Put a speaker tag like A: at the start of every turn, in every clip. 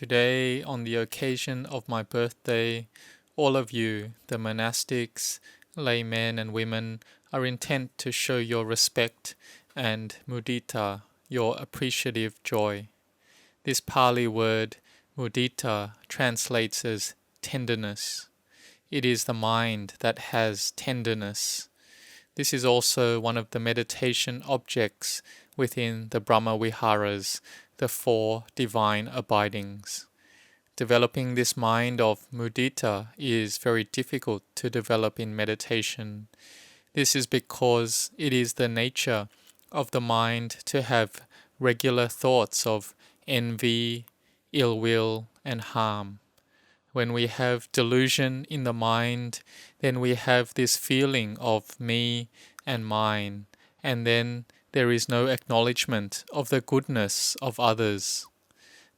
A: Today, on the occasion of my birthday, all of you, the monastics, laymen and women, are intent to show your respect and mudita, your appreciative joy. This Pali word, mudita, translates as tenderness. It is the mind that has tenderness. This is also one of the meditation objects within the Brahma Viharas, the 4 divine abidings. Developing this mind of mudita is very difficult to develop in meditation. This is because it is the nature of the mind to have regular thoughts of envy, ill will, and harm. When we have delusion in the mind, then we have this feeling of me and mine, and then there is no acknowledgement of the goodness of others.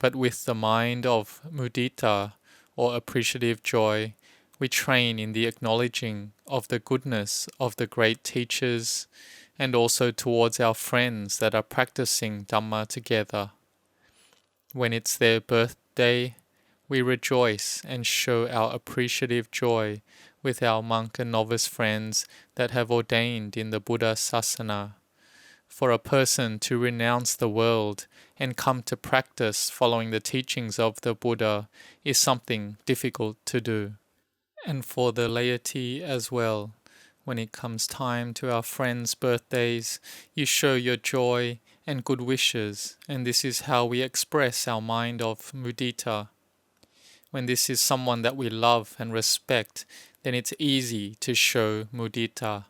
A: But with the mind of mudita, or appreciative joy, we train in the acknowledging of the goodness of the great teachers, and also towards our friends that are practicing Dhamma together. When it's their birthday, we rejoice and show our appreciative joy with our monk and novice friends that have ordained in the Buddha Sasana. For a person to renounce the world and come to practice following the teachings of the Buddha is something difficult to do. And for the laity as well, when it comes time to our friends' birthdays, you show your joy and good wishes, and this is how we express our mind of mudita. When this is someone that we love and respect, then it's easy to show mudita.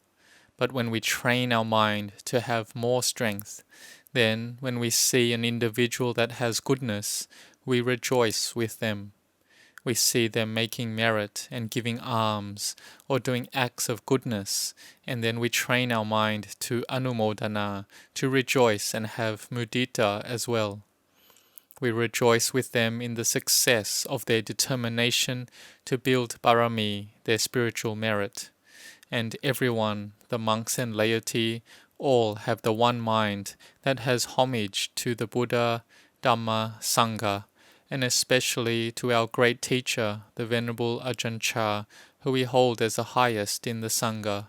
A: But when we train our mind to have more strength, then when we see an individual that has goodness, we rejoice with them. We see them making merit and giving alms or doing acts of goodness, and then we train our mind to anumodana, to rejoice and have mudita as well. We rejoice with them in the success of their determination to build parami, their spiritual merit. And everyone, the monks and laity, all have the one mind that has homage to the Buddha, Dhamma, Sangha, and especially to our great teacher, the Venerable Ajahn, who we hold as the highest in the Sangha.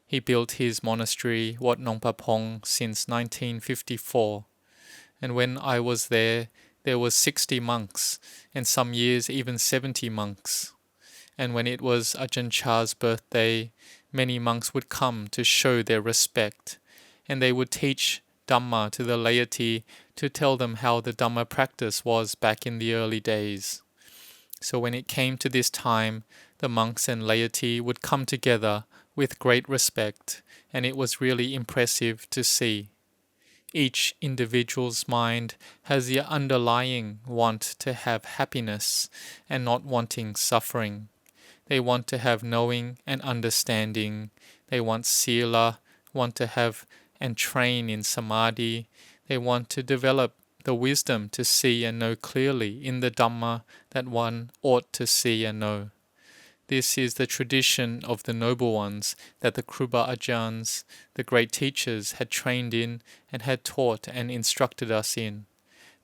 A: He built his monastery, Wat Nong Papong, since 1954. And when I was there was 60 monks, and some years even 70 monks. And when it was Ajahn Chah's birthday, many monks would come to show their respect, and they would teach Dhamma to the laity to tell them how the Dhamma practice was back in the early days. So when it came to this time, the monks and laity would come together with great respect, and it was really impressive to see. Each individual's mind has the underlying want to have happiness and not wanting suffering. They want to have knowing and understanding. They want sila, want to have and train in samadhi. They want to develop the wisdom to see and know clearly in the Dhamma that one ought to see and know. This is the tradition of the noble ones that the Kruba Ajahns, the great teachers, had trained in and had taught and instructed us in.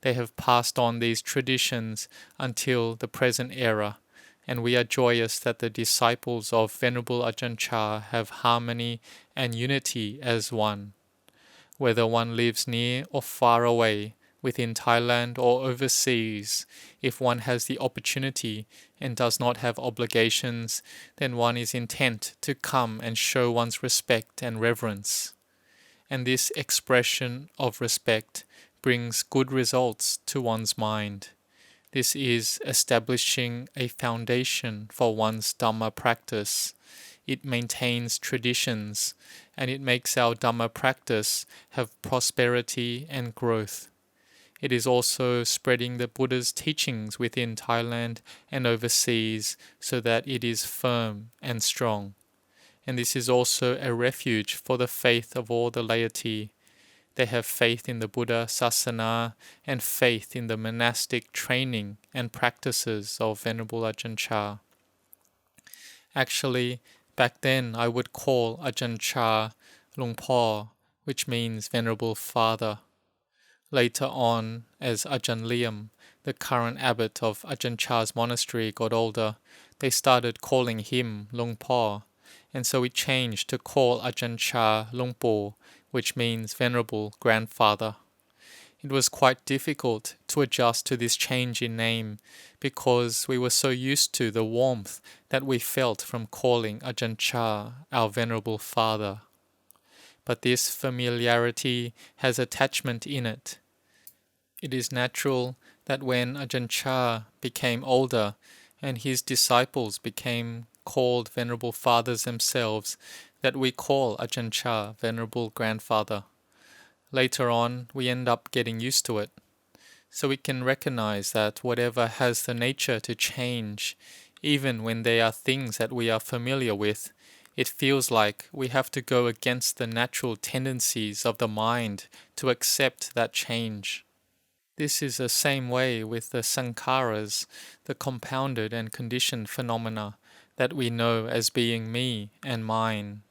A: They have passed on these traditions until the present era, and we are joyous that the disciples of Venerable Ajahn Chah have harmony and unity as one. Whether one lives near or far away, within Thailand or overseas, if one has the opportunity and does not have obligations, then one is intent to come and show one's respect and reverence. And this expression of respect brings good results to one's mind. This is establishing a foundation for one's Dhamma practice. It maintains traditions, and it makes our Dhamma practice have prosperity and growth. It is also spreading the Buddha's teachings within Thailand and overseas so that it is firm and strong. And this is also a refuge for the faith of all the laity. They have faith in the Buddha Sasana and faith in the monastic training and practices of Venerable Ajahn Chah. Actually, back then I would call Ajahn Chah Lung Po, which means Venerable Father. Later on, as Ajahn Liam, the current abbot of Ajahn Chah's monastery, got older, they started calling him Lung Po, and so we changed to call Ajahn Chah Lung Po, which means Venerable Grandfather. It was quite difficult to adjust to this change in name because we were so used to the warmth that we felt from calling Ajahn Chah our Venerable Father. But this familiarity has attachment in it. It is natural that when Ajahn Chah became older and his disciples became called Venerable Fathers themselves, that we call Ajahn Chah Venerable Grandfather. Later on, we end up getting used to it. So we can recognize that whatever has the nature to change, even when there are things that we are familiar with, it feels like we have to go against the natural tendencies of the mind to accept that change. This is the same way with the sankharas, the compounded and conditioned phenomena that we know as being me and mine.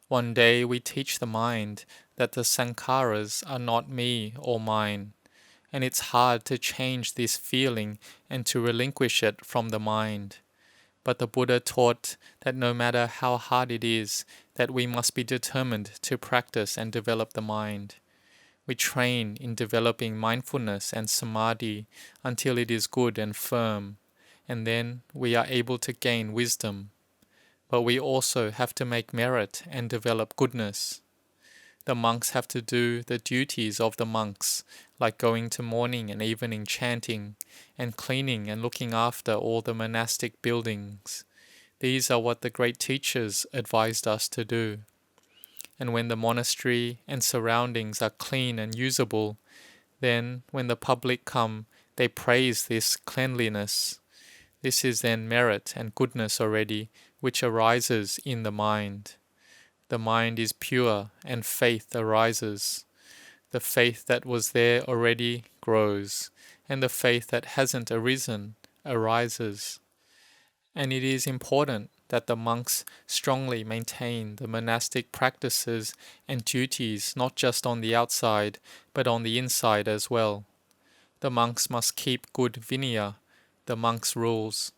A: One day we teach the mind that the sankharas are not me or mine, and it's hard to change this feeling and to relinquish it from the mind. But the Buddha taught that no matter how hard it is, that we must be determined to practice and develop the mind. We train in developing mindfulness and samadhi until it is good and firm, and then we are able to gain wisdom. But we also have to make merit and develop goodness. The monks have to do the duties of the monks, like going to morning and evening chanting, and cleaning and looking after all the monastic buildings. These are what the great teachers advised us to do. And when the monastery and surroundings are clean and usable, then when the public come, they praise this cleanliness. This is then merit and goodness already, which arises in the mind. The mind is pure and faith arises. The faith that was there already grows, and the faith that hasn't arisen arises. And it is important that the monks strongly maintain the monastic practices and duties not just on the outside, but on the inside as well. The monks must keep good vinaya, the monks' rules,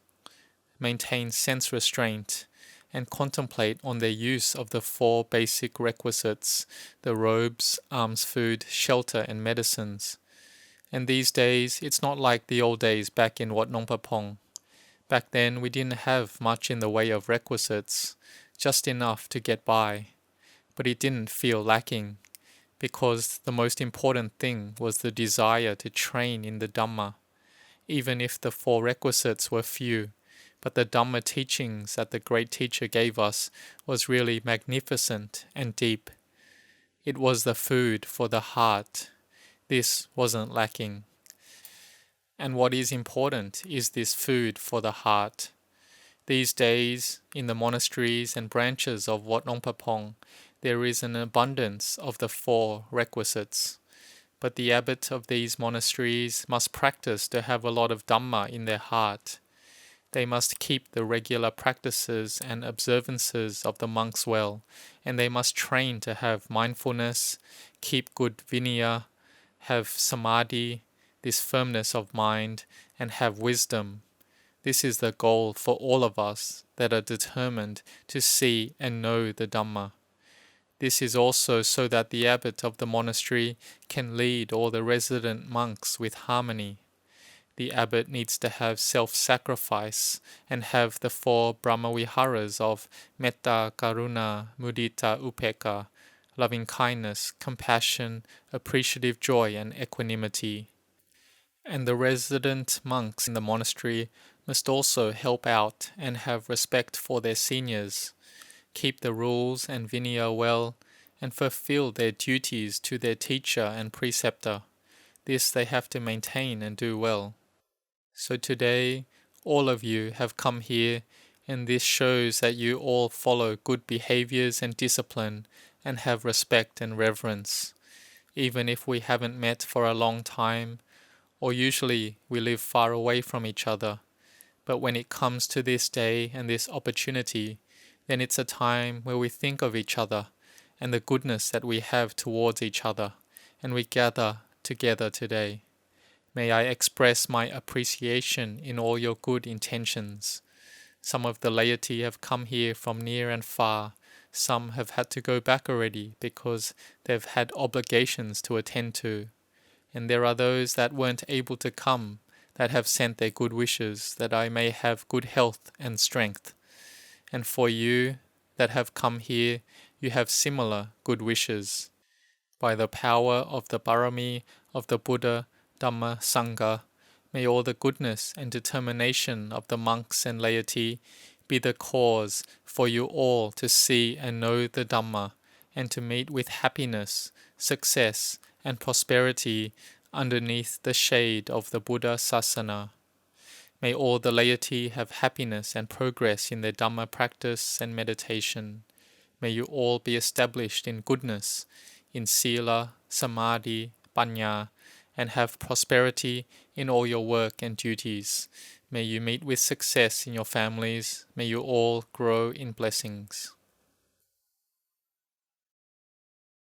A: maintain sense restraint, and contemplate on their use of the 4 basic requisites, the robes, alms food, shelter, and medicines. And these days, it's not like the old days back in Wat Nong Papong. Back then, we didn't have much in the way of requisites, just enough to get by. But it didn't feel lacking, because the most important thing was the desire to train in the Dhamma, even if the 4 requisites were few. But the Dhamma teachings that the great teacher gave us was really magnificent and deep. It was the food for the heart. This wasn't lacking. And what is important is this food for the heart. These days, in the monasteries and branches of Wat Nong Papong, there is an abundance of the 4 requisites. But the abbot of these monasteries must practice to have a lot of Dhamma in their heart. They must keep the regular practices and observances of the monks well, and they must train to have mindfulness, keep good vinaya, have samadhi, this firmness of mind, and have wisdom. This is the goal for all of us that are determined to see and know the Dhamma. This is also so that the abbot of the monastery can lead all the resident monks with harmony. The abbot needs to have self-sacrifice and have the 4 Brahmaviharas of Metta, Karuna, Mudita, Upekkha, loving kindness, compassion, appreciative joy, and equanimity. And the resident monks in the monastery must also help out and have respect for their seniors, keep the rules and vinaya well, and fulfill their duties to their teacher and preceptor. This they have to maintain and do well. So today, all of you have come here, and this shows that you all follow good behaviors and discipline and have respect and reverence. Even if we haven't met for a long time, or usually we live far away from each other, but when it comes to this day and this opportunity, then it's a time where we think of each other and the goodness that we have towards each other, and we gather together today. May I express my appreciation in all your good intentions. Some of the laity have come here from near and far. Some have had to go back already because they've had obligations to attend to. And there are those that weren't able to come that have sent their good wishes that I may have good health and strength. And for you that have come here, you have similar good wishes. By the power of the Barami of the Buddha, Dhamma, Sangha, may all the goodness and determination of the monks and laity be the cause for you all to see and know the Dhamma, and to meet with happiness, success, and prosperity underneath the shade of the Buddha Sasana. May all the laity have happiness and progress in their Dhamma practice and meditation. May you all be established in goodness, in Sila, Samadhi, Panya, and have prosperity in all your work and duties. May you meet with success in your families. May you all grow in blessings.